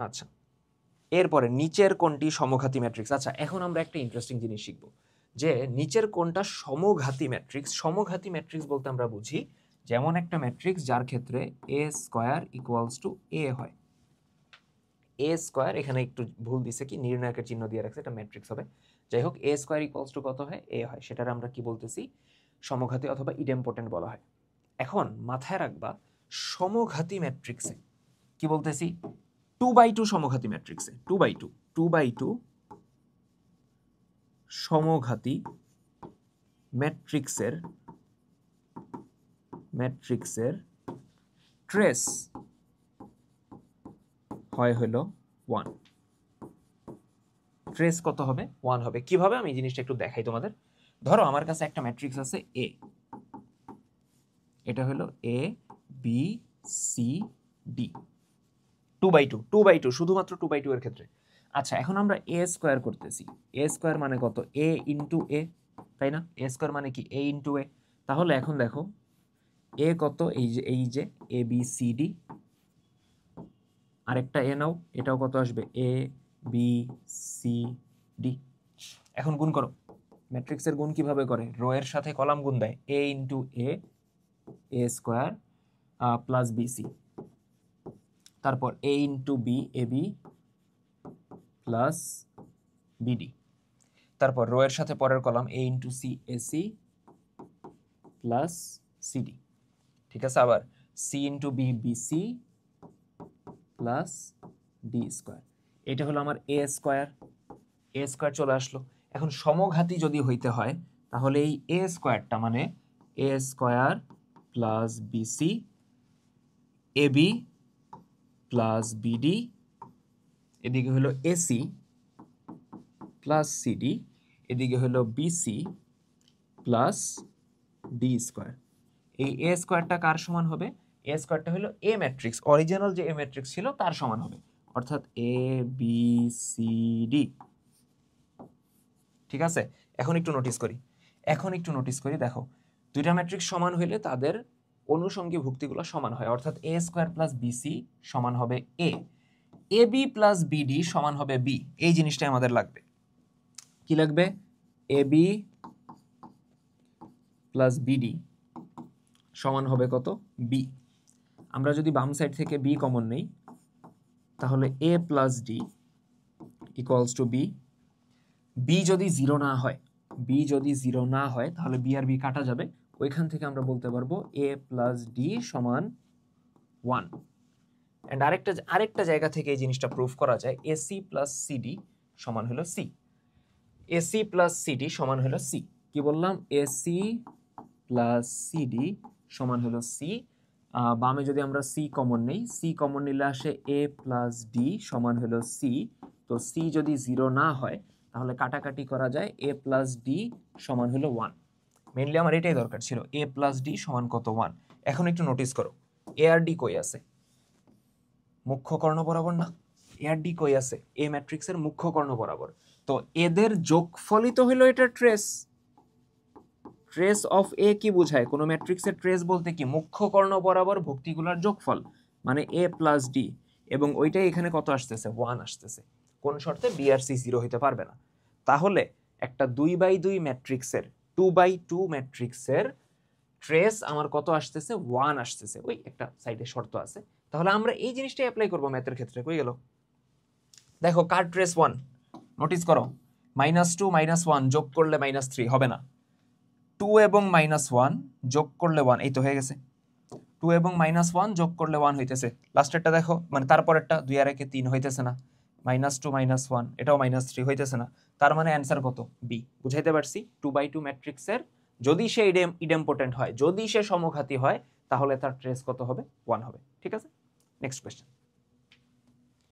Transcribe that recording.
আচ্ছা, এরপরে নিচের কোনটি সমঘাতী ম্যাট্রিক্স। আচ্ছা, এখন আমরা একটা ইন্টারেস্টিং জিনিস শিখব যে নিচের কোনটা সমঘাতী ম্যাট্রিক্স। সমঘাতী ম্যাট্রিক্স বলতে আমরা বুঝি যেমন একটা ম্যাট্রিক্স যার ক্ষেত্রে এ স্কোয়ার ইকুয়ালস টু এ হয়। এ স্কোয়ার এখানে একটু ভুল দিছে, কি নির্ণায়কের চিহ্ন দিয়ে রাখছে, এটা ম্যাট্রিক্স হবে। যাই হোক, এ স্কোয়ার ইকুয়ালস টু কত হয়, এ হয়, সেটার আমরা কি বলতেছি, সমঘাতী অথবা ইডেমপোটেন্ট বলা হয়। এখন মাথায় রাখবা সমঘাতী ম্যাট্রিক্সে কি বলতেছি, 2/2 সমঘাতী ম্যাট্রিক্সে 2/2 সমঘাতী ম্যাট্রিক্সের ট্রেস হয় হলো 1। ট্রেস কত হবে, 1 হবে। কিভাবে আমি জিনিসটা একটু দেখাই তোমাদের। ধরো আমার কাছে একটা ম্যাট্রিক্স আছে এ, এটা হলো এ বি সি ডি, 2/2 শুধুমাত্র 2/2 এর ক্ষেত্রে। আচ্ছা, এখন আমরা এ স্কোয়ার করতেছি। এ স্কোয়ার মানে কত, এ ইন্টু এ, তাই না? এ স্কোয়ার মানে কি, এ ইন্টু এ। তাহলে এখন দেখো এ কত, এই যে এ বি সি ডি, আরেকটা এ নাও, এটাও কত আসবে, এ বি সি ডি। এখন গুণ করো। ম্যাট্রিক্সের গুণ কিভাবে করে, রো এর সাথে কলাম গুণ দেয়, A into A, A square plus B C, তারপর A into B, A B plus BD, তারপর রো এর সাথে পরের column A into C, A C plus CD. ঠিক আছে, আবার C into B, B C plus D square. এটা হলো আমার এ স্কোয়ার। এ স্কোয়ার চলে আসলো। এখন সমঘাতী যদি হইতে হয় তাহলে এই এ স্কোয়ারটা মানে A square plus BC, AB plus BD, এদিকে হলো এসি প্লাস সিডি, এদিকে হলো বিসি প্লাস ডি স্কোয়ার। এই এ স্কোয়ারটা কার সমান হবে, এ স্কোয়ারটা হলো এ ম্যাট্রিক্স, অরিজিনাল যে এ ম্যাট্রিক্স ছিল তার সমান হবে, অর্থাৎ এ বি সি ডি। ঠিক আছে, এখন একটু নোটিস করি, দেখো দুইটা ম্যাট্রিক্স সমান হইলে তাদের অনুষঙ্গী ভুক্তিগুলো সমান হয়, অর্থাৎ এ স্কোয়ার প্লাস বিসি সমান হবে এ, এ বি প্লাস বিডি সমান হবে বি। এই জিনিসটাই আমাদের লাগবে। কি লাগবে, এ বি প্লাস বিডি সমান হবে কত, বি। আমরা যদি বাম সাইড থেকে বি কমন নেই তাহলে A plus D equals to B. B যদি জিরো না হয় তাহলে বি আর বি কাটা যাবে, ওইখান থেকে আমরা বলতে পারবো এ প্লাস ডি সমান 1। অ্যান্ড আরেকটা জায়গা থেকে এই জিনিসটা প্রুফ করা যায়, এসি প্লাস সিডি সমান হলো সি। এসি প্লাস সিডি সমান হলো সি। কি বললাম, এসি প্লাস সিডি সমান হলো সি। বামে যদি আমরা সি কমন নেই, সি কমন নিলে আসে এ প্লাস ডি সমান হলো সি। তো সি যদি জিরো না হয় তাহলে কাটাকাটি করা যায়, এ প্লাস ডি সমান হলো 1। মেইনলি আমার এটাই দরকার ছিল, এ প্লাস ডি সমান কত, 1। এখন একটু নোটিস করো, এ আর ডি কই আছে, মুখ্য কর্ণ বরাবর না? এ আর ডি কই আছে, এ ম্যাট্রিক্সের মুখ্য কর্ণ বরাবর। তো এদের যোগফলই তো হলো এটা ট্রেস। ট্রেস অফ এ কি বোঝায়, কোনো ম্যাট্রিক্সের ট্রেস বলতে কি, মুখ্য কর্ণ বরাবর ভুক্তিগুলোর যোগফল, মানে এ প্লাস ডি, এবং ওইটাই এখানে কত আসতেছে, 1 আসতেছে। কোন শর্তে, বি আর সি 0 হইতে পারবে না। তাহলে একটা 2/2 ম্যাট্রিক্সের, 2/2 ম্যাট্রিক্সের ট্রেস আমার কত আসতেছে, 1 আসতেছে। ওই একটা সাইডে শর্ত আছে। তাহলে আমরা এই জিনিসটাই অ্যাপ্লাই করবো ম্যাথের ক্ষেত্রে। কই গেল, দেখো কার ট্রেস 1, নোটিস করো, -2 -1 যোগ করলে -3 হবে না, 2 এবং -1 যোগ করলে 1, এই তো হয়ে গেছে। 2 এবং -1 যোগ করলে 1 হইতেছে। লাস্টেরটা দেখো, মানে তারপরেরটা 2 আর 1 3 হইতেছে না, -2 -1 এটাও -3 হইতেছে না। তার মানে অ্যান্সার কত, বি। বুঝাইতে পারছি, 2/2 ম্যাট্রিক্সের যদি সে ইডেমপোটেন্ট হয়, যদি সে সমঘাতী হয়, তাহলে তার ট্রেস কত হবে, 1 হবে। ঠিক আছে, নেক্সট কোয়েশ্চেন।